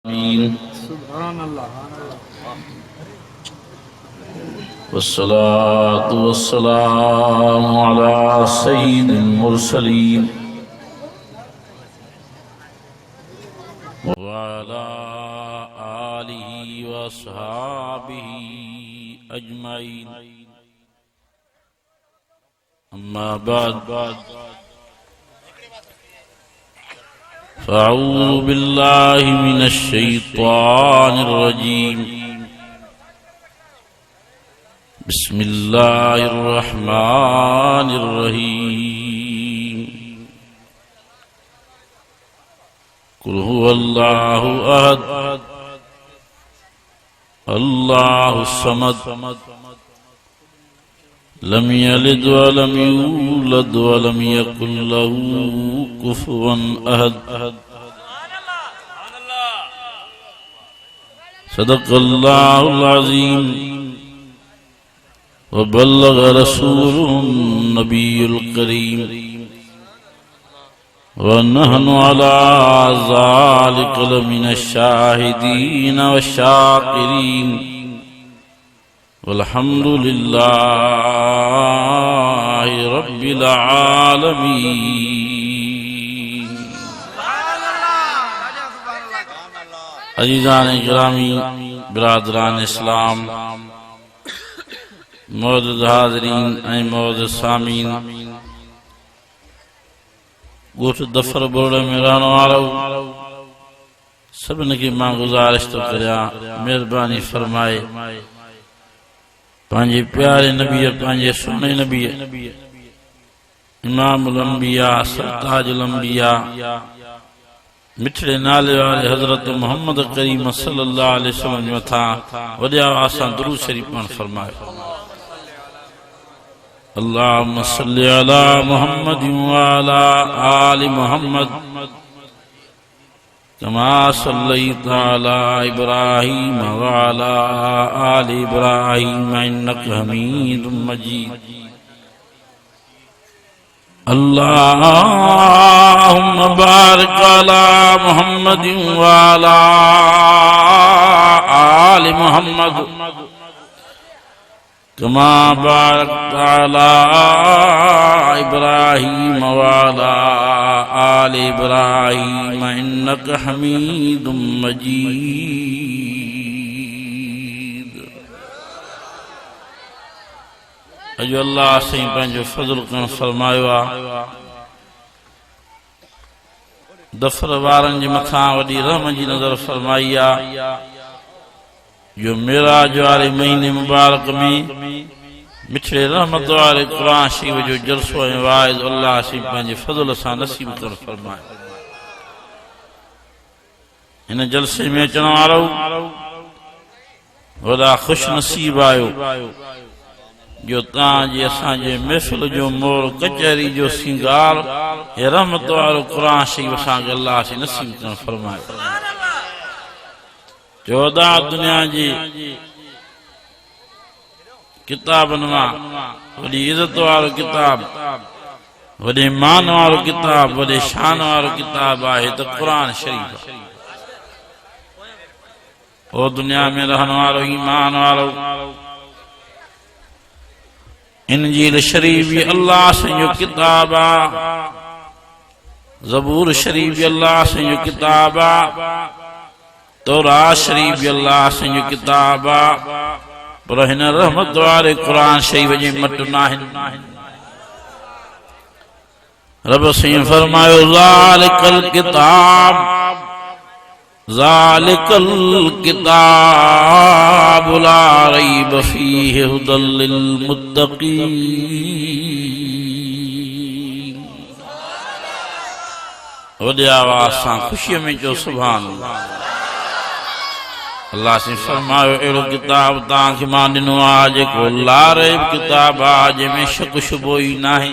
सुभान अल्लाह। वस्सलातु वस्सलामु अला सय्यिदिल मुरसलीन व अला आलिहि व अस्हाबिहि अजमईन। अम्मा बाद फ़अऊज़ु बिल्लाहि मिनश शैतानिर रजीम। बिस्मिल्लाहिर रहमानिर रहीम। कुल हुवल्लाहु अहद अल्लाहुस समद लम यलिद व लम यूलद व लम यकुल लहू कुफुवन अहद। सदक़ल्लाहुल अज़ीम व बल्लग़ रसूलुहुन नबियुल करीम व नहनु अला ज़ालिका लमिनश शाहिदीन व शाकिरीन वल्हम्दुलिल्लाहि रब्बिल आलमीन। अज़ीज़ान गिरामी, बिरादरान इस्लाम, मौजूद हाज़रीन ऐं मौजूद सामीन, ॻोठ दफ़र बोर्ड में रहण वारो सभिनी खे मां गुज़ारिश थो करियां, महिरबानी फरमाए पंहिंजे प्यारे नबीअ, पंहिंजे सुहिणे नबीअ, इमामुल अंबिया, सरताजुल अंबिया, मिठड़े नाले वाले हज़रत मोहम्मद करीम सल्लल्लाहु अलैहि वसल्लम जे मथां वॾे आवाज़ सां दुरूद शरीफ़ पढ़ण फरमायो। अल्लाहुम्मा सल्लि अला मुहम्मद व अला आलि मुहम्मद कमा सल्लैता अला इब्राहीम व अला आलि इब्राहीम इन्नका हमीदुम मजीद। अल्लाहुम्मा बारिक अला मुहम्मद व अला आलि मुहम्मद कमा बारकता अला इब्राहीम व अला आलि इब्राहीम इन्नका हमीदुम मजीद। अॼु अल्लाह साईं पंहिंजो फज़ल करण फरमायो आहे। दफ़र वारनि जे मथां वॾी रहम जी नज़र फरमाई आहे। जो मेराज वारे महीने मुबारक में मिठड़े रहमत वारे क़ुरान शरीफ जो जलसो ऐं वाइज़ अल्लाह साईं पंहिंजे फज़ल सां नसीब कर फरमाए। हिन जलसे में अचण वारो वॾा ख़ुश नसीब आयो जो तव्हांजे असांजे महफ़िल जो मोर कचहरी जो सिंगार हे रहमत वारो क़ुरान शरीफ असांखे अल्लाह साईं नसीब कर फरमाए। 14 दुनिया जी किताबनि मां वॾी इज़त वारो किताब, वॾे मान वारो किताब, वॾे शान वारो किताब आहे त क़ुरान शरीफ़। ओ दुनिया में रहण वारो ईमान वारो, इंजील शरीफ भी अल्लाह साईं जो किताब आहे, ज़बूर शरीफ भी अल्लाह साईं जो किताब आहे, तौरात शरीफ भी अल्लाह साईं जो किताब आहे। पर हिन रहमत वारे क़ुरान शरीफ जे मट नाहिन। रब साईं फरमायो ज़ालिकल किताब, ज़ालिकल किताब ला रैब फ़ीहि हुदल लिल मुत्तक़ीन। वॾे आवाज़ सां ख़ुशीअ में चओ सुभान अल्लाह। अल्लाह से फरमायो अहिड़ो किताब तव्हांखे मां ॾिनो आहे जेको लारैब किताब आहे, जंहिंमें शक शुबो ई नाहे।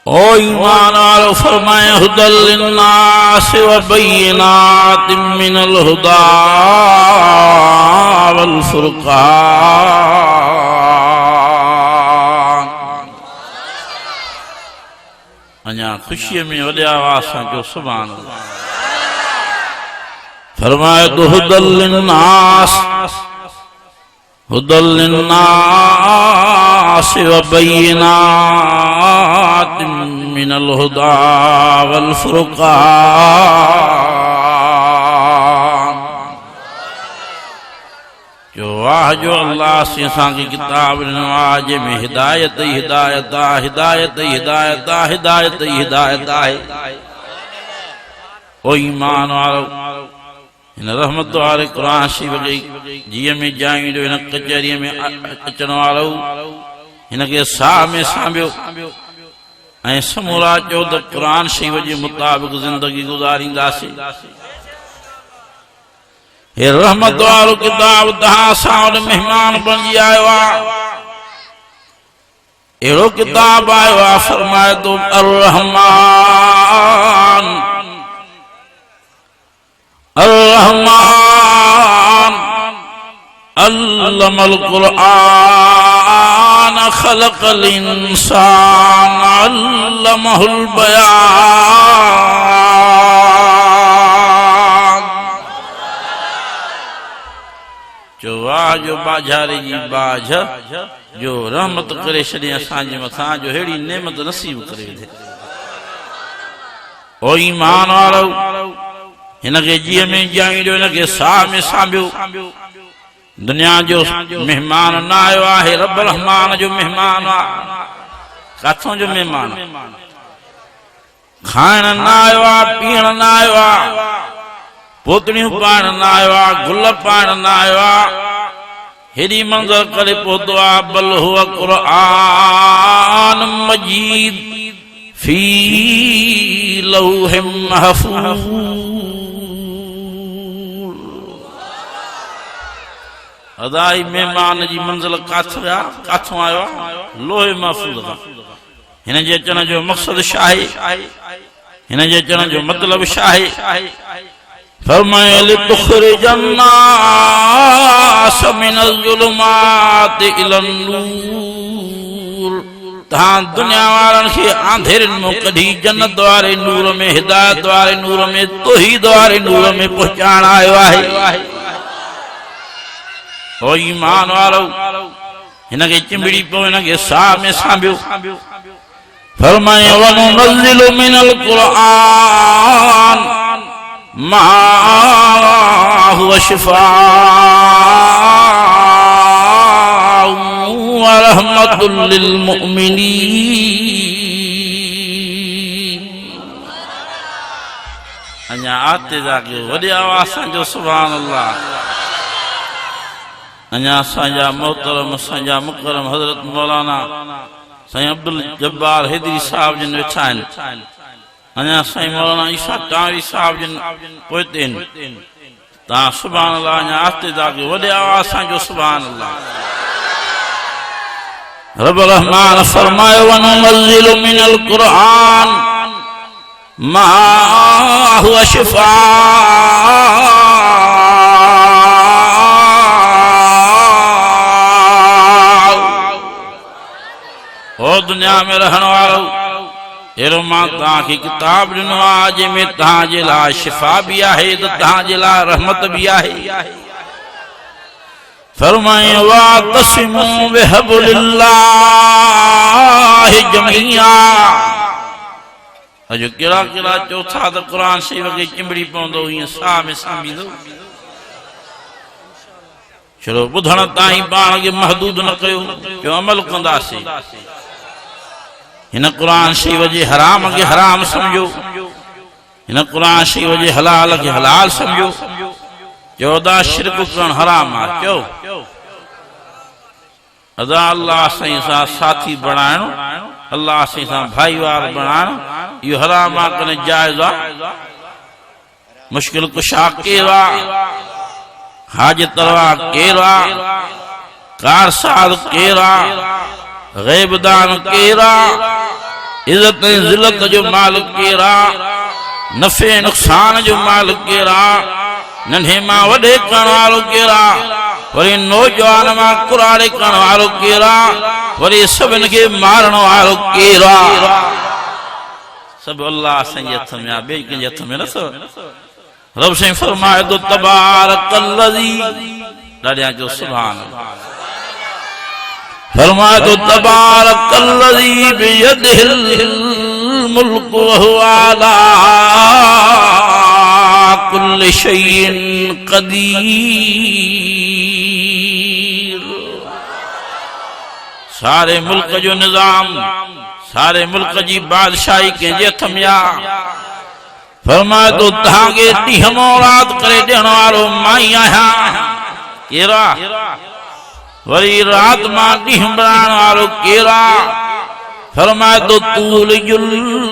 ओ ईमान वारो फरमाए हुदल लिन्नास व बय्यिनातिम मिनल हुदा वल फुरक़ान। अञा ख़ुशीअ में वॾे आवाज़ सां चओ सुभान अल्लाह। फरमाए तो हुदल लिन्नास व बय्यिनातिन मिनल हुदा वल फुरकान। जो वाह जो अल्लाह से असां की किताब नवाज में हिदायत हिदायत हिदायत हिदायत हिदायत हिदायत है। ओ ईमान वारो इन रहमत वाले कुरान शरीफ जी जीअ में जाईंदो इन कचहरीअ में अचण वारो हिन के साह में सांभियो ऐं समूरा चओ त कुरान शरीफ जे मुताबिक़ ज़िंदगी गुज़ारींदासीं। हे रहमत वारो किताब तहां सां वटि मेहमान बणिजी आयो आहे। अहिड़ो किताब आयो आहे फरमाए थो अर्रहमान अर्रहमान अल्लमल कुरआन खलकल इंसान अल्लमहुल बयान। जो वाह जो बाझारे जी बाझ जो रहमत करे छॾे असांजे मथां जो अहिड़ी नेमत नसीब करे थे। ओ ईमान वारो हिनखे जीअ में जाईंदो हिनखे साह में सांभियो। दुनिया जो मेहमान न आयो आहे, रब रहमान जो मेहमान आहे। काथों जो मेहमान? खाइण न आयो आहे, पीअण न आयो आहे, पोतड़ियूं पाइण न आयो आहे, गुल पाइण न आयो आहे। हेॾी मंज़र करे पहुतो आहे बल हुव क़ुरआन मजीद फी लौहिम महफूज़। अदाई मेहमान जी मंजिल काथों आयो आहे? लोहे महफूज़ खां। हिन जे अचण जो मक़सद छा आहे? हिन जे अचण जो मतलब छा आहे? फरमाए लितुख़रिजन नास मिनल ज़ुलुमाति इलन नूर। तहां दुनिया वारनि खे आंधेरनि मां कढी जन्नत वारे नूर में, हिदायत वारे नूर में, तौहीद वारे नूर में पहुचाइण आयो आहे। ओ ईमान वारो हिनखे चिंबड़ी पियो, हिनखे साह में सांभियो। फरमाए वनुनज़्ज़िलु मिनल क़ुरआन मा हुवा शिफ़ाअ व रहमतुल लिल मुमिनीन। अञा आते जाके वॾे आवाज़ सां जो सुभान अल्लाह। अञा असांजा मोहतरम असांजा मुकरम हज़रत मौलाना साईं अब्दुल जब्बार हैदरी साहब जिन वेठा आहिनि। अञा साईं मौलाना ईसा टांवी साहब जिन पोइते आहिनि। तव्हां सुभान अल्लाह अञा आस्ते जाके वॾे आवाज़ सां जो सुभान अल्लाह। रब रहमान फरमायो वनुनज़्ज़िलु मिनल क़ुरआन मा हुवा शिफ़ाअ। ओ दुनिया में रहण वारो अहिड़ो मां तव्हांखे किताब ॾिनो आहे जंहिंमें तव्हांजे लाइ शिफ़ा बि आहे त तव्हांजे लाइ रहमत बि आहे। फरमाए वातसिमू बिहब्लिल्लाहि जमीआ। अॼु कहिड़ा कहिड़ा चौथा त क़ुरान शरीफ़ खे चिंबड़ी पवंदो, हीअं साह में सांभींदो। छो ॿुधण ताईं पाण खे महदूद न कयो, जो अमल कंदासीं। हिन क़ुरान शरीफ़ जे हराम खे हराम समझो, हिन क़ुरान शरीफ़ जे हलाल खे हलाल समझो। चौदा शिरक करण हराम आहे। चओ अदा अल्लाह साईं सां साथी बणाइणो, अल्लाह साईं सां भाईवार बणाइणो, इहो हराम आहे कने जाइज़ आहे। मुश्किल कुशा केरु आहे? हाजत रवा केरु आहे? कारसाद केरु आहे? ग़ैबदान केरु आहे? इज़्ज़त ऐं ज़िलत जो मालिक केरु आहे? नफ़े नुक़सान जो मालिक केरु आहे? नंढे मां वॾे करण वारो केरु आहे? वरी नौजवान मां कुराड़े करण वारो केरु आहे? वरी सभिनि खे मारण वारो केरु आहे? सभु अल्लाह साईं जे हथ में आहे, ॿिए कंहिंजे हथ में नथो। रब से फरमाए तो तबारकल्लज़ी डालियां जो सुभान अल्लाह फरमाए तो तबारकल्लज़ी बियदिहिल मुल्क व हुवा अला कुल्लि शैइन क़दीर। सारे मुल्क जो निजाम सारे मुल्क जी बादशाही के जे थमिया फरमाए तो तहांगे ॾींहं रात करे ॾियण वारो माई आहियां केरा वरी रात मां ॾींहं बनाइण वारो केरा फरमाए तो तूलिजुल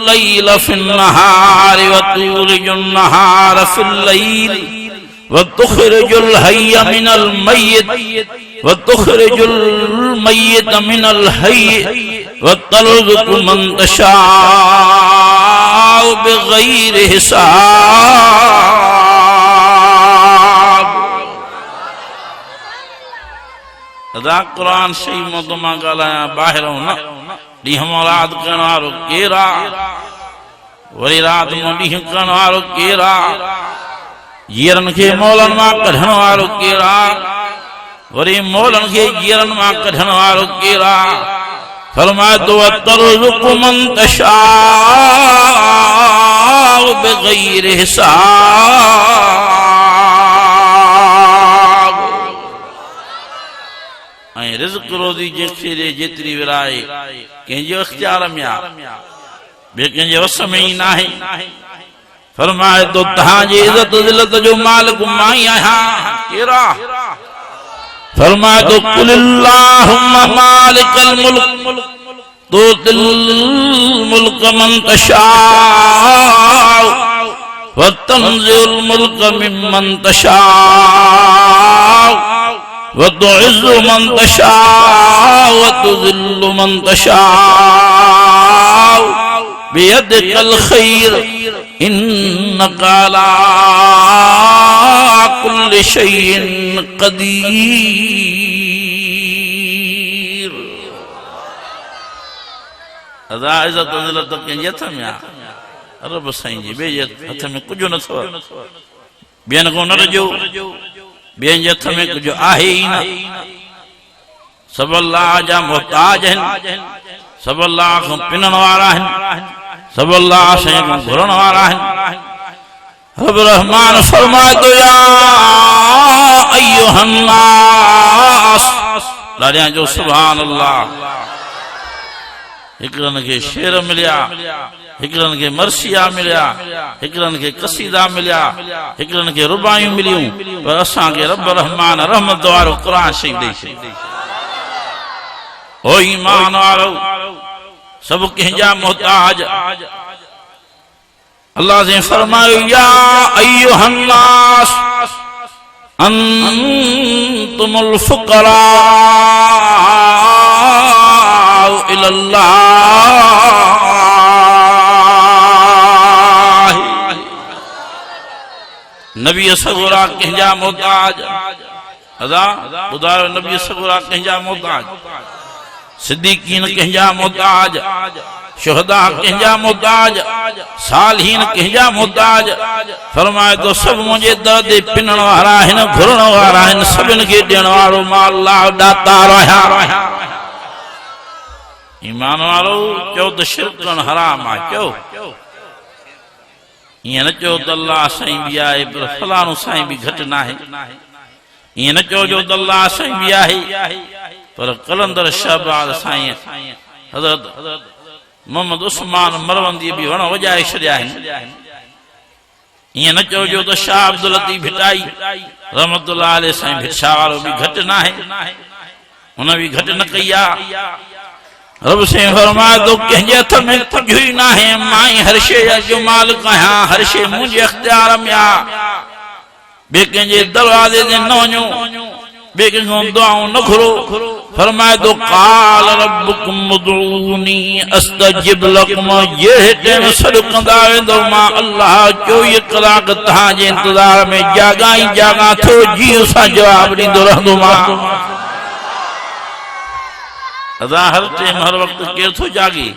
लैल फिन नहार व तूलिजुन नहार फिल लैल व तुखरिजुल हय्य मिनल मय्यित व तुखरिजुल मय्यित मिनल हय्य व तर्ज़ुक़ु मन तशाअ बिग़ैर हिसाब। अदा कुरान सही मोदमा गालाया बाहिरों न ॾींहं रात करण वारो केरा वरी रात में ॾींहं करण वारो केरा जीअरनि खे मौलनि मां कढण वारो केरा वरी मौलनि खे जीअरनि मां कढण वारो केरा फरमाए तो तर्ज़ुक़ु मन तशाअ बिग़ैर हिसाब। ऐं रिज़्क़ रोज़ी जेके जेतिरी विराए कंहिंजे इख्तियार में आहे ॿिए कंहिंजे वस में ई नाहे। फरमाए तो तहांजी इज़्ज़त ज़िल्लत जो मालिक मां ई आहियां केरा फरमाए तो कुलिल्लाहुम्मा मालिकल मुल्क तुतिल मुल्क मन तशाअ व तंज़िउल मुल्क मिम्मन तशाअ व तुइज़्ज़ु मन तशाअ व तुज़िल्लु मन तशाअ बियदिकल खैर इन्नका अला कुल्लि शैइन क़दीर। अदा इज़्ज़त ज़िल्लत कंहिंजे हथ में आहे रब साईं जी ॿिए जे हथ में कुझु न अथव ॿियनि खां न रजो ॿियनि जे हथ में कुझु आहे ई न। सभु अल्लाह जा मुहताज आहिनि सभु अल्लाह खां पिनण वारा आहिनि सभु अल्लाह सां घुरण वारा आहिनि। रब रहमान फरमाए तो या अय्युहन नास डालियां जो सुभान अल्लाह। हिकड़नि खे शेर मिलिया हिकड़नि खे मरसिया मिलिया हिकड़नि खे कसीदा मिलिया हिकड़नि खे रुबायूं मिलियूं पर असांखे रब रहमान रहमत वारो क़ुरान शरीफ़ ॾेई छॾियो। ओ ईमान वारो सब कंहिंजा मोहताज अल्लाह से फरमायो या अय्युहन नास अंतुमुल फुकरा इलल्लाह। नबी सगुरा कंहिंजा मोहताज अदा ॿुधायो नबी सगुरा कंहिंजा मोहताज सिद्दीकीन कंहिंजा मोहताज शुहदा कंहिंजा मोहताज सालिहीन कंहिंजा मोहताज। फरमाए तो सब मुंहिंजे दर ते पिनण वारा आहिनि घुरण वारा आहिनि सभिनि खे ॾियण वारो मां अल्लाह दातार आहियां। ईमान वारो चओ त शिरक करणु हराम आहे चओ ईअं न चओ त अल्लाह साईं बि आहे पर फलाणो साईं बि घटि न आहे ईअं न चओ जो त अल्लाह साईं बि आहे पर कलंदर शहबाज साईं हज़रत मोहम्मद उस्मान मरवंदी बि वण वॼाए छॾिया आहिनि। ईअं न चओ जो त शाह अब्दुल लतीफ़ भिटाई रहमतुल्लाह अलैह साईं भिक्षा वारो बि घटि न आहे हुन बि घटि न कई आहे। रब से फरमाए तो कंहिंजे हथ में कुझु ई न आहे मां ई हर शइ जो मालिक आहियां हर शइ मुंहिंजे इख्तियार में आहे ॿिए कंहिंजे दरवाज़े ते न वञो ॿिए कंहिंखां दुआऊं न घुरो। फरमाए तो क़ाल रब्बुकुम उदऊनी अस्तजिब लकुम जहिड़े टाइम सॾु कंदा वेंदो मां अल्लाह 24 कलाक तव्हांजे इंतज़ार में जाॻां ई जाॻां थो जीअं सां जवाब ॾींदो रहंदोमांव। अदा हर टाइम हर वक्त केर थो जागे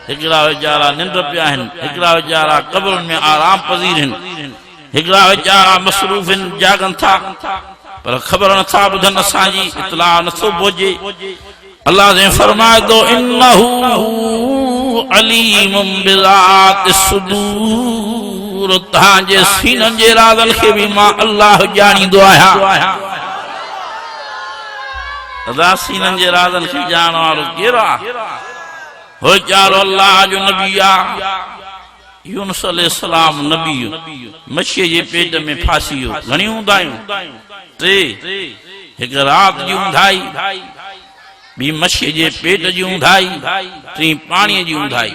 हिकिड़ा वीचारा निंड पिया आहिनि हिकिड़ा वीचारा कब्र में आराम पज़ीर आहिनि हिकड़ा वीचारा मसरूफ़ जागन था पर खबर नथा बुधन असांजी इतला नथो पहुचे अल्लाह ने फरमाए तो इन्नहू अलीमुम बिज़ातिस सुदूर तांजे सीनन जे राज़न खे भी मां अल्लाह ॼाणींदो आहियां अदा सीनन जे राज़न खे ॼाणण वारो केरु आहे हो चारो अल्लाह जो नबी आहे यूनुस अलैहिस्सलाम नबी मच्छीअ जे पेट में फासी वियो घणी ऊंधायूं टे हिक रात जी ऊंधाई ॿी मच्छीअ जे पेट जी ऊंधाई टी पाणीअ जी ऊंधाई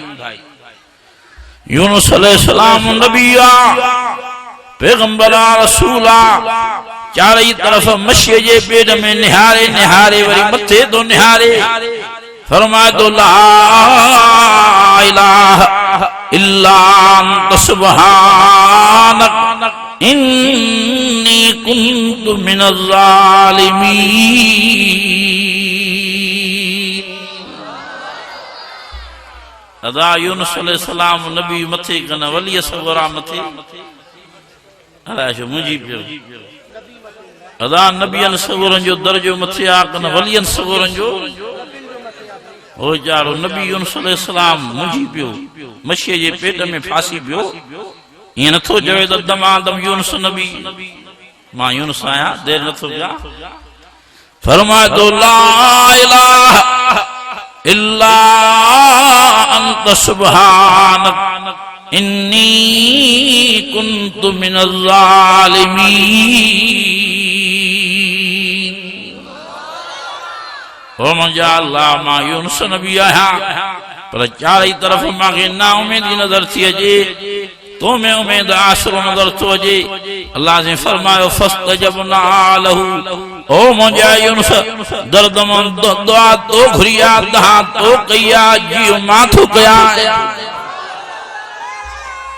यूनुस अलैहिस्सलाम नबी आहे पैगंबर आहे रसूल आहे चारई तरफ मच्छीअ जे पेट में निहारे निहारे वरी मथे तो निहारे फरमाए तो ला इलाहा इल्ला अंत सुब्हानक इन्नी कुन्तु मिनज़ ज़ालिमीन अदा यूनुस अलैहिस्सलाम नबी मथे कन वली सवरा मथे अला जो मुंजी पियो अदा नबियन सवरन जो दर्जो मथे आ कन वलियन सवरन जो हो जारो नबी यूनुस अलैहिस्सलाम मुंजी पियो मच्छीअ जे पेट में फासी पियो ईअं नथो चवे त दमादम यूनुस नबी मां यूनुस आहियां देर नथो पिया फरमाए तो ला इलाहा इल्ला अंत सुब्हानक इन्नी कुन्तु मिनज़ ज़ालिमीन हो मुंहिंजा अल्लाह मां यूनुस नबी आहियां पर चारई तरफ़ मूंखे ना उमेदी नज़र थी अचे तो में उमेद आसरो नज़र थो अचे अल्लाह ने फरमायो फस्तजबना लहू ओ मुंहिंजा यूनुस दर्दमंद दुआ तो घुरिया दहा तो कया जियो माथो कया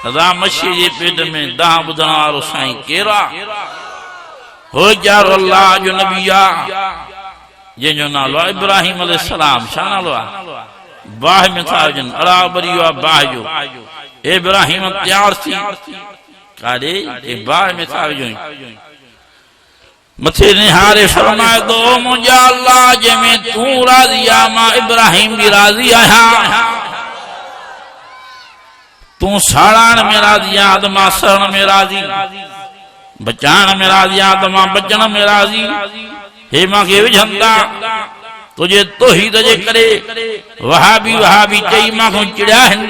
अदा मच्छी जे पेट में दहा ॿुधण वारो साईं केरु आहे हो जारो अल्लाह जो नबी आहे जंहिंजो नालो आहे इब्राहिम अलैहिस्सलाम छा नालो आहे बाह में था वञनि बराबरी आहे बाह जो इब्राहिम तैयार थी काॾे बाह में था वञनि मथे निहारे फरमाए तो मुंहिंजा अल्लाह जंहिंमें तूं राज़ी आहे मां इब्राहिम भी राज़ी आहियां तूं साड़ाण में राज़ी आहे त मां सड़ण में राज़ी बचाइण में राज़ी आहे त मां बचण में राज़ी हे मूंखे विझंदा तुझे तौहीद जे करे वहाबी वहाबी चई मूंखां चिड़िया आहिनि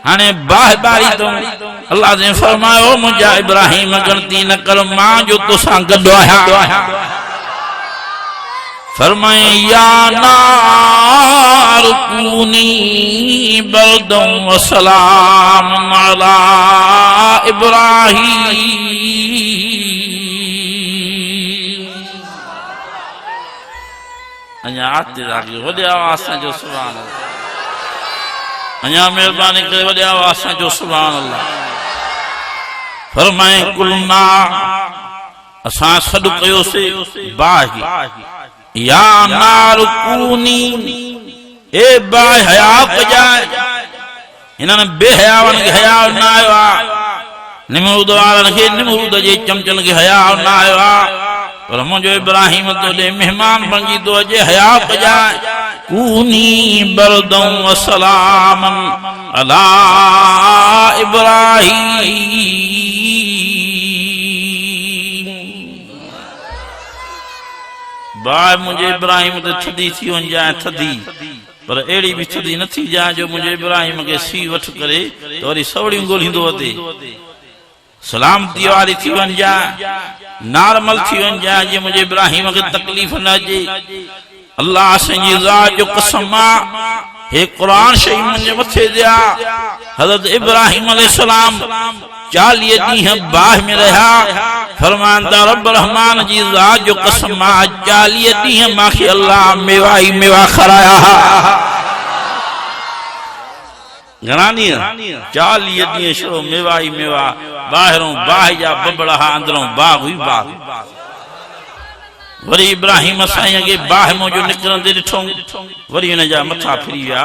हाणे बाह बारी तो अल्लाह ने फरमायो मुंहिंजा इब्राहिम गणती न कर मां जो तोसां गॾु आहियां फरमाए या नार कूनी बरदम व सलाम अला इब्राहिम अञा आते रागी वॾे आवाज़ सां जो सुभान अल्लाह अञा मेहरबानी करे वॾे आवाज़ सां जो सुभान अल्लाह फरमाए कुलना असां सॾु कयोसीं बाहि या नार कूनी ए बाहि हया कजाए हिननि बेहयावन खे हया न आयो आहे निमरूद वारनि खे निमरूद जे चमचनि खे हया न आयो आहे पर मुंहिंजो इब्राहिम तोॾे मेहमान बणिजी थो अचे हया कजाए कूनी बरदम व सलामन अला इब्राहिम बाय मुझे इब्राहिम ते थदी थी वञ जाए थदी पर एड़ी भी थदी न थी जाए जो मुझे इब्राहिम के सी वठ करे तो वरी सवड़ियूं ॻोल्हींदो अचे सलामती वारी थी वञ जाए नॉर्मल थी वञ जाए जे मुझे इब्राहिम के तकलीफ न अचे अल्लाह संजी ज़ात जो कसम हे कुरान शरीफ मुझे मथे दिया हज़रत इब्राहिम अलैहिस्सलाम 40 ॾींहं बाह में रहा फरमांदा रब रहमान जी ज़ात जो कसम 40 ॾींहं माखे अल्लाह मेवा ही मेवा खराया घणा ॾींहं 40 ॾींहं छो मेवा ही मेवा ॿाहिरों बाह जा बबड़ा अंदरों बाग हुई बाग वरी इब्राहिम साईं के बाह मो जो निकरंदे ॾिठो वरी हिन जा मथा फिरी विया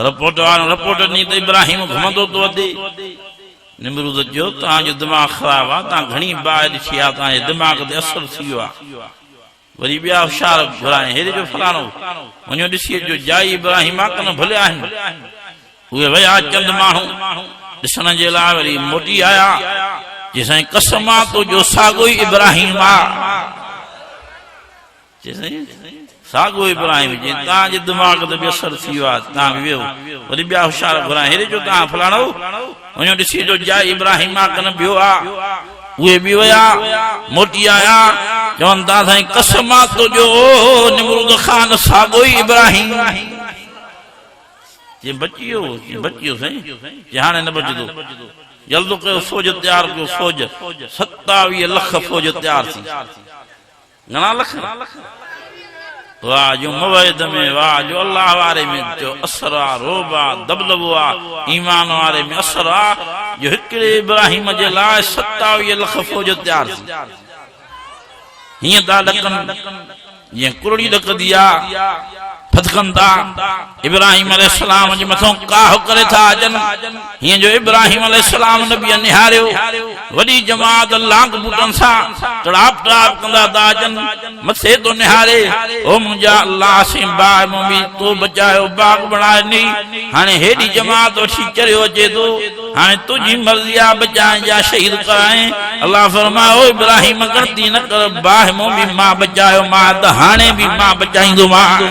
रिपोर्ट वारो रिपोर्ट नी त इब्राहिम घुमंदो तो अचे निमरूद जो तव्हांजो दिमाग़ ख़राब आहे, तव्हां घणी बाहि ॾिठी आहे, तव्हांजे दिमाग़ ते असरु थी वियो आहे। वरी ॿिया होशियार घुराए हेॾे जो फलाणो वञो ॾिसी अचो जाई इब्राहिम कन भले आहिनि। उहे विया चंद माण्हू ॾिसण जे लाइ, वरी मोटी आया जे साईं कसम आहे तुंहिंजो साॻियो ई इब्राहिम आहे। साॻियो इब्राहिम जी तव्हांजे दिमाग़ ते बि असरु थी वियो आहे, तव्हां बि वियो। वरी ॿिया होशियार घुराए हेॾे जो तव्हां फलाणो वञो ॾिसी अचो जाई इब्राहिम कन ॿियो आहे। उहे बि विया मोटी आया चवनि था साईं कसम आहे तुंहिंजो निमरूद खान साॻियो ई इब्राहिम। जे बची वियो साईं, जे हाणे न बचंदो, जल्दो कयो फौज तयारु कयो। फौज 27 लख फौज तयारु थी। घणा लख? वाह जो मवैद में, वाह जो अल्लाह वारे में जो असर आहे, रोब आहे, दबदबो आहे, ईमान वारे में असर आहे, जो हिकिड़े इब्राहिम जे लाइ 27 लख फौज तयारु थी। हीअं था ॾकनि जीअं कुरड़ी ॾकंदी आहे, फदकनि था इब्राहिम अलैहिस्सलाम जे मथां काह करे था अचनि। हीअं जो इब्राहिम अलैहिस्सलाम नबी निहारियो, वॾी जमात लांग बूटनि सां टड़ाप टड़ाप कंदा था अचनि, मथे तो निहारे ओ मुंहिंजा अल्लाह से बाग में तो बचायो, बाग बणाए नी, हाणे हेॾी जमात वठी चढ़ियो अचे थो, हाणे तुंहिंजी मर्ज़ी आहे बचाए या शहीद कराए। अल्लाह फरमायो ओ इब्राहिम गणती न कर, बाह मो बि मां बचायो, मां त हाणे बि मां बचाईंदोमांइ।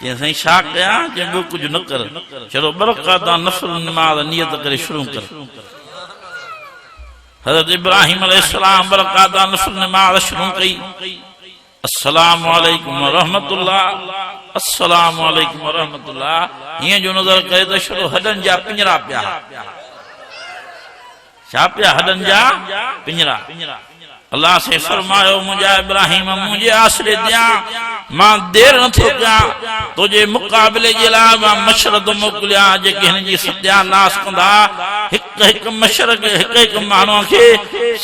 साईं छा कयां, जे ॿियो कुझु न कर, चलो बरक़ात नफ़ल नमाज़ नियत करे शुरू कर। हज़रत इब्राहिम अलैहिस्सलाम बरक़ात नफ़ल नमाज़ शुरू कई। अस्सलामु अलैकुम व रहमतुल्लाह, अस्सलामु अलैकुम व रहमतुल्लाह। हीअं जो नज़र करे त छड़ो हॾनि जा पिंजरा पिया, छा पिया? हॾनि जा पिंजरा। अल्लाह से फरमायो मुंहिंजा इब्राहिम मुंहिंजे आसरे ॾियां, मां देर नथो कयां, तुंहिंजे मुक़ाबिले जे लाइ मां मशरद मोकिलियां जेके हिन जी सत्यानाश कंदा। हिकु हिकु मशरक हिकु हिकु माण्हूअ खे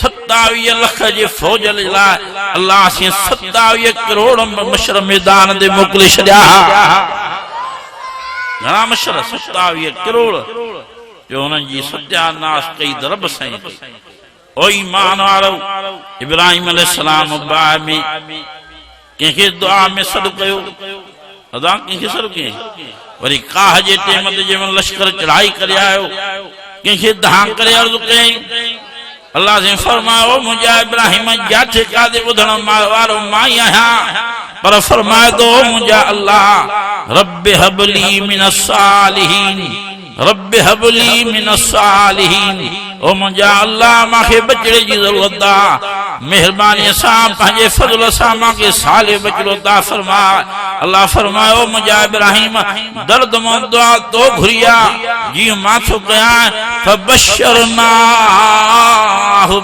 27 लख जे फौज जे लाइ अल्लाह से 27 करोड़ मशर मैदान ते मोकिले छॾिया। घणा मशर? 27 करोड़ जो हुननि जी सत्यानाश कई त रब साईं कई। ओ ईमान वारो, इब्राहिम अलैहिस्सलाम बाह में कंहिंखे दुआ में सॾु कयो, अदा कंहिंखे सॾु कयईं। वरी काह जे टेम ते जंहिंमहिल लश्कर चढ़ाई करे आयो, कंहिंखे दहां करे अर्ज़ु कयईं। अल्लाह से फरमायो मुंहिंजा इब्राहिम जा ठेका ते ॿुधण वारो मां ई आहियां, पर फरमाए थो मुंहिंजा अल्लाह rabbi humbly minus सालिहीन, rabbi humbly minus सालिहीन। ओ मुंहिंजा अल्लाह मूंखे बचड़े जी ज़रूरत आहे, महिरबानी सां पंहिंजे फज़ल सां मूंखे साले बचड़ो था फरमा। अल्लाह फरमायो मुंहिंजा इब्राहिम दर्द मां दुआ तो घुरिया जीअं मां थो कयां, फबशरनाहु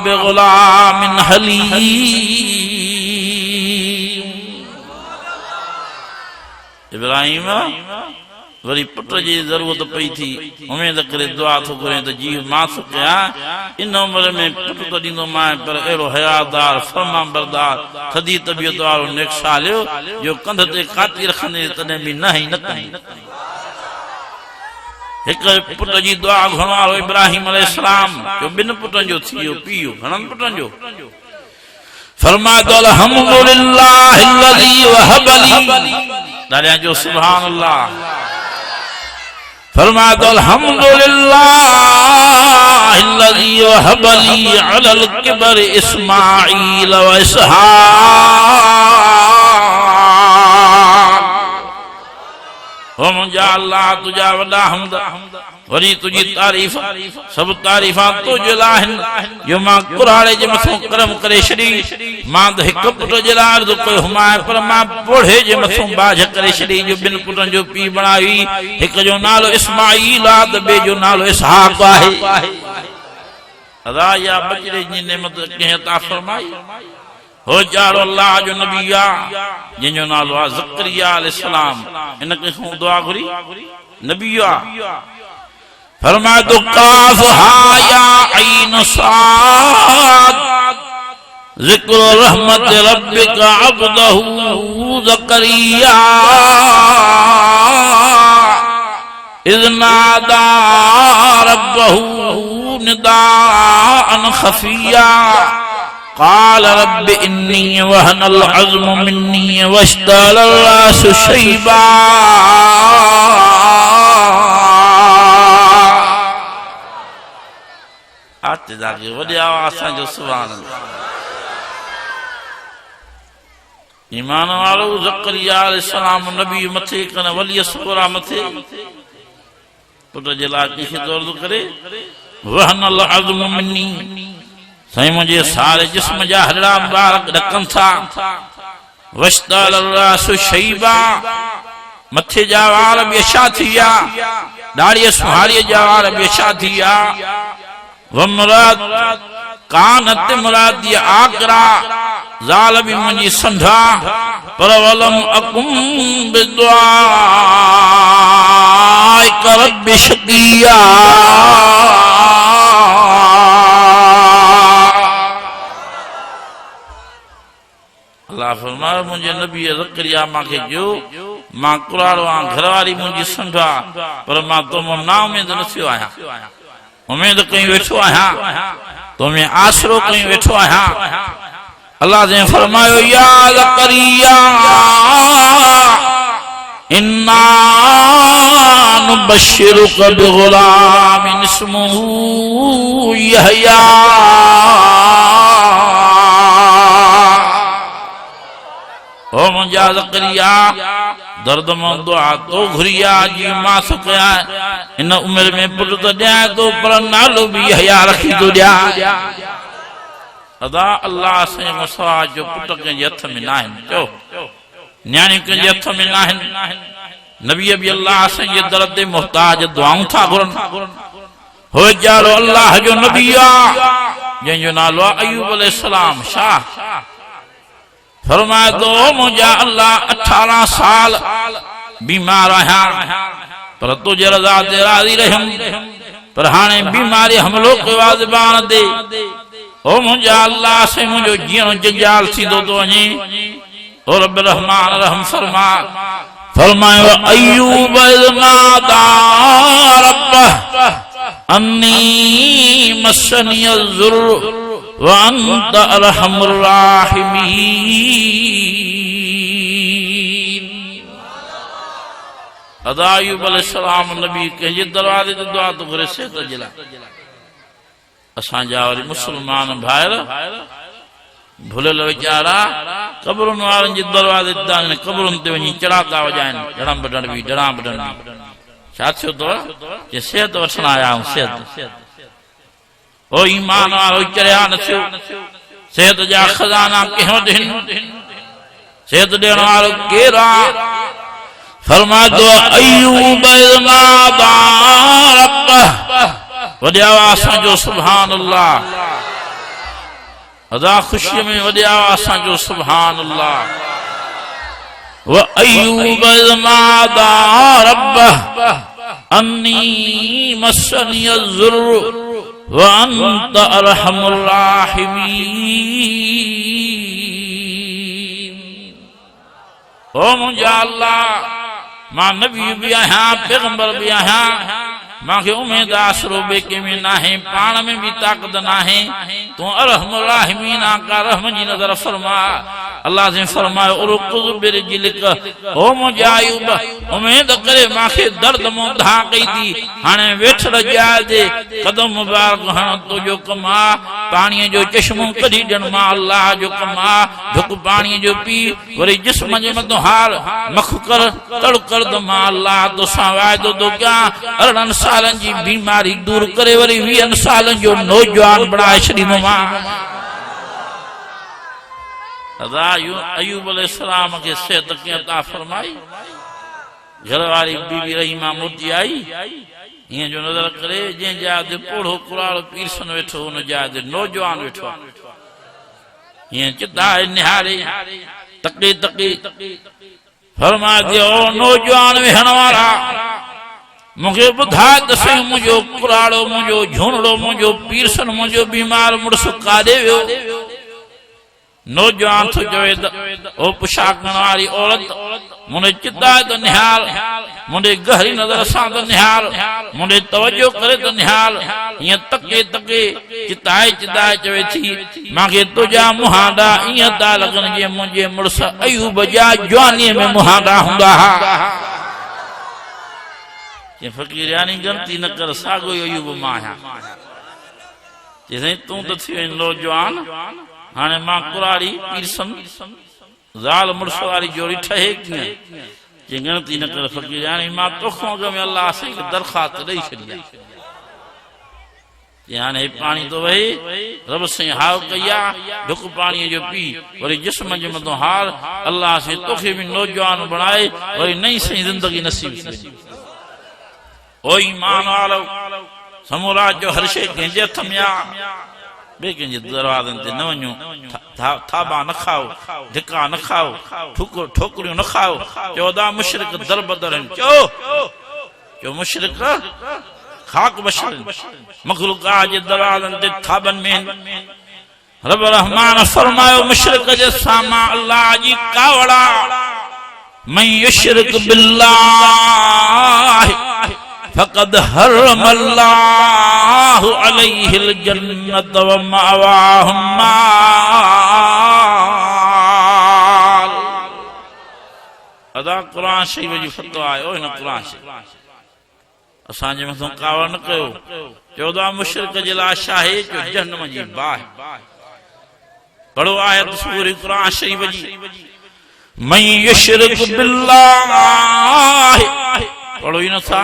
बिग़ुलामिन हलीम। इब्राहिम वरी पुट जी जरूरत पई थी, उमेद करे दुआ थो करे त जी मां थो कयां, इन उमिरि में पुट त ॾींदो मां, पर अहिड़ो हयादार फर्मा बरदार थधी तबियत वारो नेक सालियो जो कंध ते काती रखंदे तॾहिं बि न ई न कई। हिकु पुट जी दुआ घणो वारो इब्राहिम अलैहिस्सलाम जो 2 पुटनि जो थी वियो पीउ। घणनि पुटनि जो? फरमायो अल्हम्दुलिल्लाहिल्लज़ी वहबली, दालियां जो सुभान अल्लाह। फरमायो अल्हम्दुलिल्लाहिल्लज़ी वहबली अलल किबर इस्माईल व इसहाक़। ओ मुंहिंजा अल्लाह तुंहिंजा वॾा हमद, वरी तुंहिंजी तारीफ़ सभु तारीफ़ां तुंहिंजे लाइ आहिनि जो मां कुराड़े जे मथां करम करे छॾी। मां त हिकु पुट जे लाइ अर्ज़ु कयो हुमांइ, पर मां पोढ़े जे मथां बाझ करे छॾी जो 2 पुटनि जो पीउ बणाई। हिकु जो नालो इस्माईल आहे त ॿिए जो नालो इसहाक़ आहे। अदा या बचड़े जी नेमत कंहिं अता फरमाई। हो जाड़ो अल्लाह जो नबी आहे जंहिंजो नालो आहे ज़करिया अलैहिस्सलाम, इन कंहिंखां दुआ घुरी नबी आहे। फरमाए तो काफ हा या ऐन साद ज़िक्र रहमत रब्बिका अब्दहू ज़करिया। इज़ नादा रब्बहू निदाअन खफिया क़ाल रब्बि इन्नी वहनल अज़्मु मिन्नी वश्तअलर रासु शैबा। आते जाके वॾे आवाज़ सां जो सुभान अल्लाह। ईमान वारो ज़करिया अलैहिस्सलाम नबी मथे कन वली सुरा मथे पुट जे लाइ कंहिंखे दौड़ करे वहनल अज़्मु मिन्नी साईं मुंहिंजे सारे जिस्म जा हॾड़ा मुबारक ॾकनि था। वश्तअलर रासु शैबा मथे जा वार बेशा थी विया ॾाढ़ीअ सुहारीअ जा वार बेशा थी विया। वमराद कानत मुरादी आकरा ज़ाल भी मुंहिंजी संढा पर वलम अकुम बिदुआइक रब्बि शक़िया। अल्लाह फरमाए मुंहिंजे नबी ज़करिया मांखे जो मां कुराड़ो आहियां घरवारी मुंहिंजी संढा पर मां तो ना उमेद न थियो आहियां। उमेद कहीं वेठो आहियां तो मैं आसरो कहीं वेठो आहियां। अल्लाह ने फरमायो या ज़करिया इन्ना नुबश्शिरुक बिग़ुलामिन इस्मुहु यहया। ओ मुंहिंजा ज़करिया दर्द में दुआ तो घुरिया जी मां सुकया इन उम्र में पुट तो ॾियां तो पर नालो भी यहया रखी तो ॾियां। अदा अल्लाह से मुसा जो पुट के हथ में ना है चो न्याणी के हथ में ना है। नबी भी अल्लाह से ये दर्द मोहताज दुआऊं था घुरन हो जारो अल्लाह जो नबी आ जंहिंजो नालो अयूब अलैहिस्सलाम शाह फरमाए तो मुझा अल्लाह 18 साल बीमार आया पर तुझे रजा ते राज़ी रहम पर हाने बीमारी हमलो कयो ज़बान दे। ओ मुझा अल्लाह से मुझो जीअण जंजाल थींदो तो वञे। ओ रब रहमान रहम फरमा फरमायो अयूब इज़ नादा रब्बह अन्नी मस्सनी अज़्ज़ुर्रु व अंत अरहमुर राहिमीन। अदा अयूब अलैहिस्सलाम नबी कंहिंजे दरवाज़े ते दुआ तो करे सेहत जे लाइ। असांजा वरी मुस्लमान भाइर भुलियल वीचारा कब्रुनि वारनि जे दरवाज़े ते कब्रुनि ते वञी चढ़ाता वॼाइनि डड़म बडण बि डड़ा बडण बि। छा थियो अथव कि सेहत वठण आया आहियूं सेहत। ओ ईमान वारो चढ़िया न थियो सेहत जा खज़ाना कंहिं वटि आहिनि सेहत ॾियण वारो केरु आहे। फरमाए थो अयूब इज़ नादा रब्बह वॾे आवाज़ सां जो सुभान अल्लाह। अदा ख़ुशीअ में वॾे आवाज़ सां जो सुभान अल्लाह। व अयूब इज़ नादा रब्बह अन्नी मस्सनी अज़्ज़ुर्रु व अंत अरहमुर राहिमीन। ओ मुंहिंजा अल्लाह मां नबी भी आहियां पैगंबर भी आहियां मांखे उम्मीद आसरो बेके में ना है पान में भी ताकत ना है तू अरहमुर राहिमीन का रहम जी नजर फरमा। अल्लाह से फरमायो उरकुज़ बिरजिलिक ओ मुंहिंजा अयूब उम्मीद करे मांखे दर्द मो धा कई थी हाणे वेठड़ जाए दे कदम मुबारक हण तुझो कमा पानी जो चश्मो कढी ॾियण मां अल्लाह जो कमा झुक पानी जो पी वरी जिस्म जे मथां हार मख कर तड़ कर दो मां अल्लाह तो सां वाइदो तो क्या 18 सालन जी बीमारी दूर करे वरी 20 सालन जो नौजवान बनाए छॾींदो मां। अयूब अलैहिस्सलाम के सेहत कीअं अता फरमाई। घरवारी बीबी रहीमा मुर्जी आई ईअं जो नज़र करे जंहिं जाइ ते पोढ़ो कुराड़ो पीरसन वेठो हुन जाइ ते नौजवान वेठो ईअं चिताए निहारे तके तके फरमाए थी ओ नौजवान वेहण वारा मूंखे ॿुधाए त साईं मुंहिंजो कुराड़ो मुंहिंजो झूनड़ो मुंहिंजो पीरसन मुंहिंजो बीमार मुड़ुसु काॾे वियो। नौजवान तो जो ओ पोशाक वाली औरत मुझे चिताए तो निहाल मुझे गहरी नजर सा तो निहाल मुझे तवज्जो करे तो निहाल ये तके तके चिताए चिताए चवे थी मांगे तुझा मुहांडा ये ता लगन जे मुझे मुर्स अयूब जा जवानी में मुहांडा हुंदा ये फकीर यानी गलती न कर सागो अयूब माया जैसे तू तो थी नौजवान हाने मां कुरारी पीरसन ज़ाल मुर्स वाली जोड़ी ठहे कीअं जे गणती न कर फकीर यानी मां तोखों अॻ में अल्लाह से दरख़्वास्त ॾेई छॾी यानी पानी तो वही रब से हाव कया ढुक पानी जो पी वरी जिस्म जे मथों हार अल्लाह से तोखे भी नौजवान बनाए वरी नई सही जिंदगी नसीब थी ओ ईमान वालो समूरा जो हर शे कंहिंजे हथ में आ बे कंहिंजे दरवाज़नि ते न वञो थाबा न खाओ धिका न खाओ ठोकरियूं न खाओ 14 मुशरिक दर बदर चो मुशरिक खाक बशर मखलूका जे दरवाज़नि ते थाबन में रब रहमान फरमायो मुशरिक जे सामा अल्लाह जी कावड़ा मैं युशरिक बिल्लाह फक़द हर्रमल्लाहु अलैहिल जन्नत व मअवाहुन नार अदा कुरान शरीफ जी फतवा आयो इन कुरान शरीफ असां जे मथों कावड़ न कयो 14 मुशरिक जे ला शाहे जो जहन्नम जी बाह पढ़ो आयत सूरह कुरान शरीफ जी मैं युशरिक बिल्लाह पढ़ो ही न था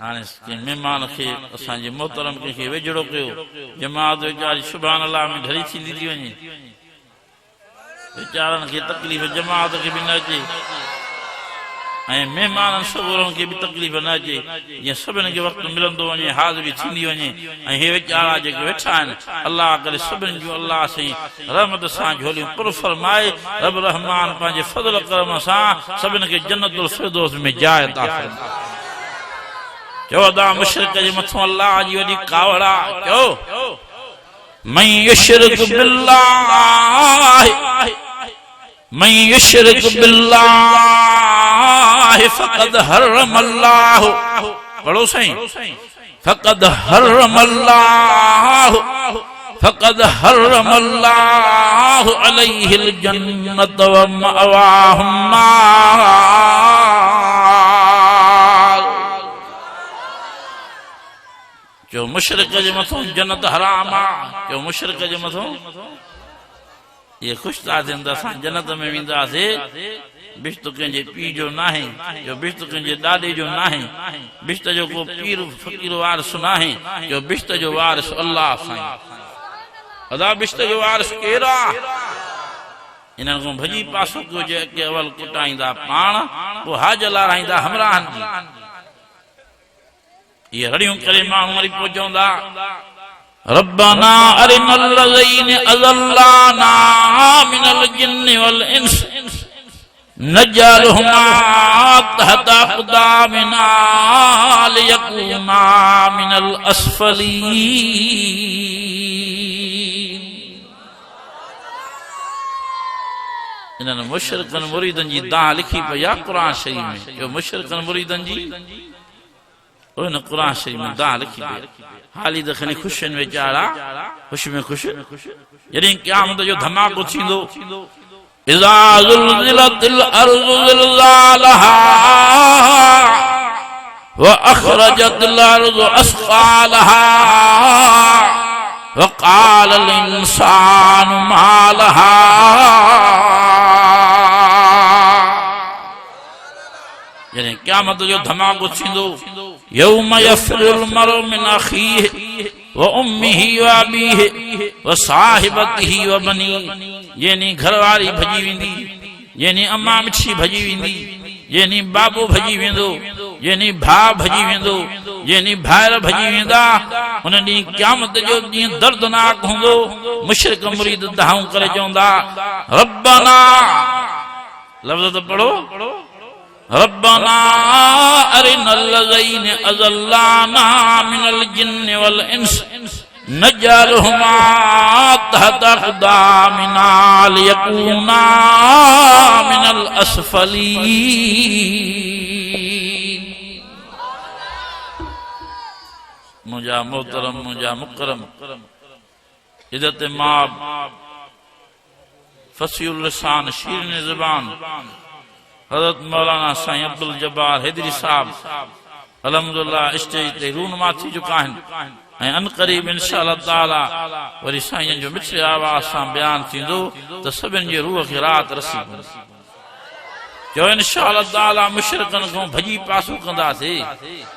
हाणे मेहमान खे असांजे मोहतरम खे वेझड़ो कयो जमात वीचारी सुभान अल्लाह में ढली थींदी थी वञे वीचारनि खे तकलीफ़ जमात खे बि न अचे ऐं मेहमाननि सगोरनि खे बि तकलीफ़ न अचे जीअं सभिनी खे वक़्तु मिलंदो वञे हाज़िरी थींदी वञे ऐं हे वीचारा जेके वेठा आहिनि अल्लाह करे सभिनी जूं अल्लाह साईं रहमत सां झोलियूं पुर फरमाए रब रहमान पंहिंजे फज़ल करम सां सभिनी खे जन्नतुल फिरदौस में जाइ अता फरमाए 14 मुशरिक जे मथों अल्लाह जी वॾी कावड़ा चओ मैं युशरिक बिल्लाह फक़द हर्रमल्लाहु पढ़ो सही फक़द हर्रमल्लाहु अलैहिल जन्नत व मअवाहुन नार जो मुशरिक जे मथों जन्नत हराम आ जो मुशरिक जे मथों ये खुश था थियनि त असां जन्नत में वेंदासीं बिश्त कंहिंजे पीउ जो नाहे जो बिश्त कंहिंजे ॾाॾे जो नाहे बिश्त जो को पीर फ़कीर वारिस नाहे जो बिश्त जो वारिस अल्लाह साईं अदा बिश्त जो वारिस केरु आहे इन्हनि खां भॼी पासो कयो जे अॻे अवल कुटाईंदा पाण पोइ हाज लाराईंदा हमराहनि जी ये रड़ियूं करे माण्हू वरी पोइ चवंदा रब्बना अरिनल लज़ीना अज़ल्लाना मिनल जिन्नि वल इंस नजअलहुमा तहता क़दामिना लियकूना मिनल अस्फलीन इन्हनि मुशरिकनि मुरीदनि जी दां लिखी पई आहे क़ुरान शरीफ में जो मुशरिकनि मुरीदनि जी उन कुरान शरीफ में दां लिखी पई हाली त खणी ख़ुशि आहिनि वीचारा ख़ुशि में ख़ुशि जॾहिं क़यामत जो धमाको थींदो इज़ा ज़ुल्ज़िलतिल अर्ज़ु ज़िलज़ालहा व अख़रजतिल अर्ज़ु अस्क़ालहा व क़ालल इंसानु मा लहा जॾहिं क़यामत जो धमाको थींदो यौम यफ़िरुल मरउ मिन अख़ीहि व उम्मिहि व अबीहि व साहिबतिहि व बनी यानी घरवारी भॼी वेंदी यानी अम्मा मिठी भॼी वेंदी यानी बाबो भॼी वेंदो यानी भाउ भॼी वेंदो यानी भाइर भॼी वेंदा उन ॾींहुं क़यामत जो ॾींहुं दर्दनाक हूंदो मुशरिक मुरीद दाऊं करे चवंदा रब्बना लफ़्ज़ त पढ़ो रब्बना अरिनल लज़ीना अज़ल्लाना मिनल जिन्नि वल इंस نجعلهما تحت أقدامنا ليكونا من الأسفلين मुझा मोहतरम मुझा मुकरम इज्जत माब फसीउल लिसान शीरन ज़बान हज़रत मौलाना साईं अब्दुल जब्बार हैदरी साहब अल्हम्दुलिल्लाह स्टेज ते रूनमा थी चुका आहिनि ऐं अनक़रीब इंशाअल्लाह ताला वरी साईं जो मिठे आवाज़ सां बयान थींदो त सभिनि जी रूह खे राहत रसी जो इंशाअल्लाह ताला मुशरिकनि खां भॼी पासो कंदासीं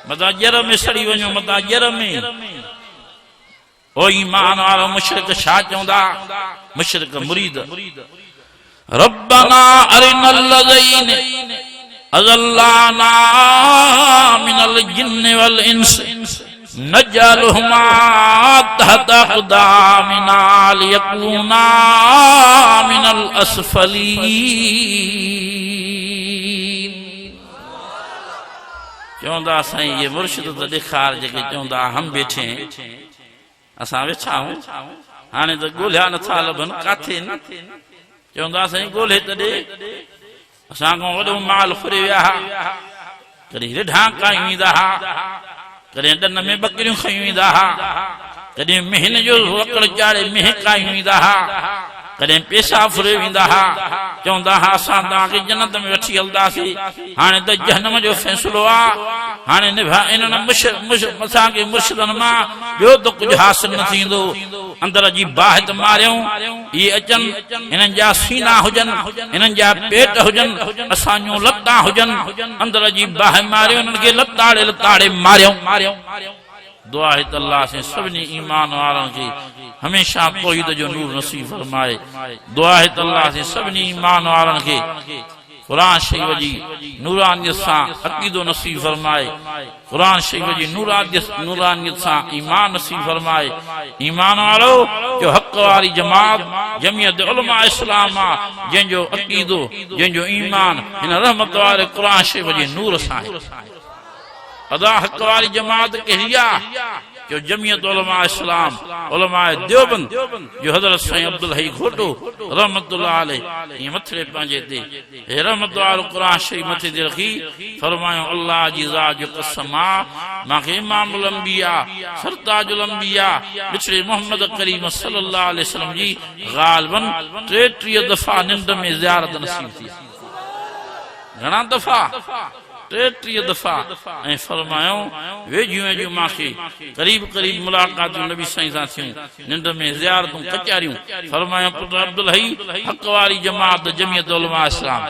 मता जर में सड़ी वञो मता जर में ओ ईमान वारो मुशरिक छा चवंदा मुशरिक मुरीद रब्बना अरिनल लज़ीन अज़ल्लाना मिनल जिन्न वल इंस नजअलहुमा तहत अक़दामिना लियकूना मिनल अस्फलीन चवंदा साईं ये मुर्शिद त ॾेखार जेके चवंदा हम वेठे असां वेठा आहियूं हाणे त ॻोल्हिया नथा लभनि काथे न चवंदा साईं ॻोल्हे त ॾे असां खां वॾो माल फुरे विया हा कॾहिं रिढा कायूं ईंदा हा कॾहिं ॾन में ॿकरियूं खयूं ईंदा हा कॾहिं मेहन जो वकड़ चाढ़े मेह कायूं ईंदा हा कॾहिं पैसा फुरे वेंदा हा चवंदा हा असां तव्हांखे जन्नत में वठी हलंदासीं हाणे त जहन्नम जो फ़ैसिलो आहे हाणे इन्हनि असांखे मुर्शिदनि मां ॿियो त कुझु हासिल न थींदो अंदर जी बाहित मारियूं इहे अचनि हिननि जा सीना हुजनि हिननि जा पेट हुजनि असांजूं लत्तां हुजनि अंदर जी बाहि मारियूं उन्हनि खे लताड़े लताड़े मारियूं दुआ है अल्लाह से सभिनी ईमान वारनि खे हमेशा तौहीद जो नूर नसीब फरमाए दुआ है अल्लाह से सभिनी ईमान वारनि खे कुरान शरीफ जी नूरानियत सां अक़ीदो नसीब फरमाए कुरान शरीफ जी नूरानियत सां ईमान नसीब फरमाए ईमान वारो जो हक़ वारी जमात जमियत उलमा इस्लाम जंहिंजो अक़ीदो जंहिंजो ईमान हिन रहमत वारे कुरान शरीफ जे नूर सां आहे अदा हक़ वारी जमात कहिड़ी आहे जो जमियत उलमा इस्लाम उलमा देवबंद जो हज़रत साईं अब्दुल हई घोटो रहमतुल्लाह अलैह ये मथे पंहिंजे ते हे रहमत वारो कुरान शरीफ मथे ते रखी फरमायो अल्लाह जी ज़ात जो कसम आहे मूंखे इमामुल अंबिया सरताजुल अंबिया बिछड़े मोहम्मद करीम सल्लल्लाहु अलैहि वसल्लम जी ग़ालिबन 33 दफ़ा निंड में ज़ियारत नसीब थी घणा दफ़ा 33 दफ़ा ऐं फरमायो वेझियूं वेझियूं मूंखे क़रीब क़रीब मुलाक़ातूं नबी साईं सां थियूं निंड में ज़ियारतूं कचारियूं फरमायो पुट अब्दुल हई हक़ वारी जमात जमियत उलमा इस्लाम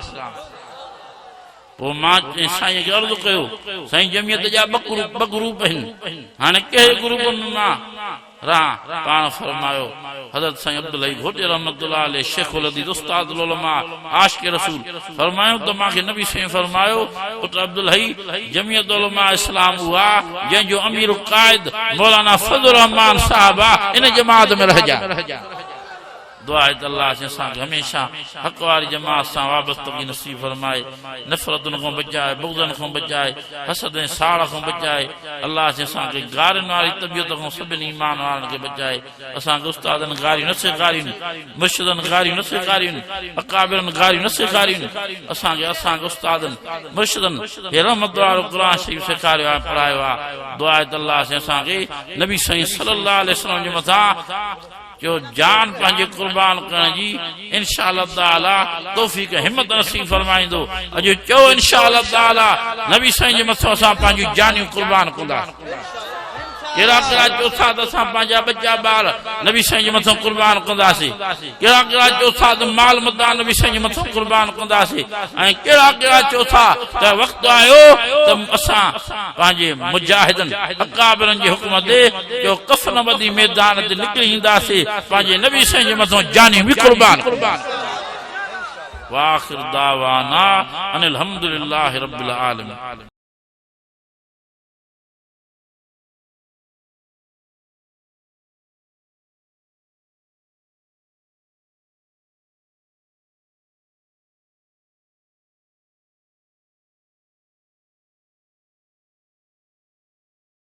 पोइ मां साईं खे अर्ज़ु कयो साईं जमियत जा ॿ ग्रुप आहिनि हाणे कहिड़े ग्रुप में मां रहां पाण फरमायो हज़रत साईं अब्दुल हई घोटे रहमतुल्लाह अलैह शेखुल हदीस उस्तादुल उलमा आशिक़ रसूल फरमायो त मूंखे नबी साईं फरमायो पुट अब्दुल हई जमियत उलमा इस्लाम हुआ जंहिंजो अमीर क़ाइद मौलाना फज़लुर रहमान साहब आहे इन जमात में रहिजा दुआ है अल्लाह से असांखे हमेशा हक़ वारी जमात सां वाबस्तगी नसीब फरमाए नफ़रतुनि खां बचाए बुग़्ज़नि खां बचाए हसद ऐं साड़ खां बचाए अल्लाह से असांखे गारियुनि वारी तबियत खां सभिनी ईमान वारनि खे बचाए असांखे उस्तादनि गारियूं न सेखारियूं मुर्शिदनि गारियूं न सेखारियूं अकाबिरनि गारियूं न सेखारियूं असांखे उस्तादनि मुर्शिदनि हे रहमत वारो क़ुरान शरीफ़ सेखारियो आहे पढ़ायो आहे दुआ है अल्लाह से असांखे नबी साईं सल्लल्लाहु अलैहि वसल्लम जे मथां जो जान पंहिंजे कुर्बान करण जी इंशाअल्लाह ताला तौफ़ीक़ हिम्मत नसीब फरमाईंदो अॼु चओ इंशाअल्लाह ताला नबी साईं जे मथां असां पंहिंजूं जानियूं कुर्बान कंदासीं कहिड़ा कहिड़ा चौथा त असां पंहिंजा बच्चा ॿार नबी साईं जे मथां कुर्बान कंदासीं कहिड़ा कहिड़ा चौथा त माल मता नबी साईं जे मथां कुर्बान कंदासीं ऐं कहिड़ा कहिड़ा चौथा त वक़्तु आयो त असां पंहिंजे मुजाहिदनि अकाबिरनि जे हुक्म ते जो कफ़न ॿधी मैदान ते निकिरी ईंदासीं पंहिंजे नबी साईं जे मथां जानियूं बि कुर्बान वाखिर दावाना अनिल हम्दुलिल्लाहि रब्बिल आलमीन।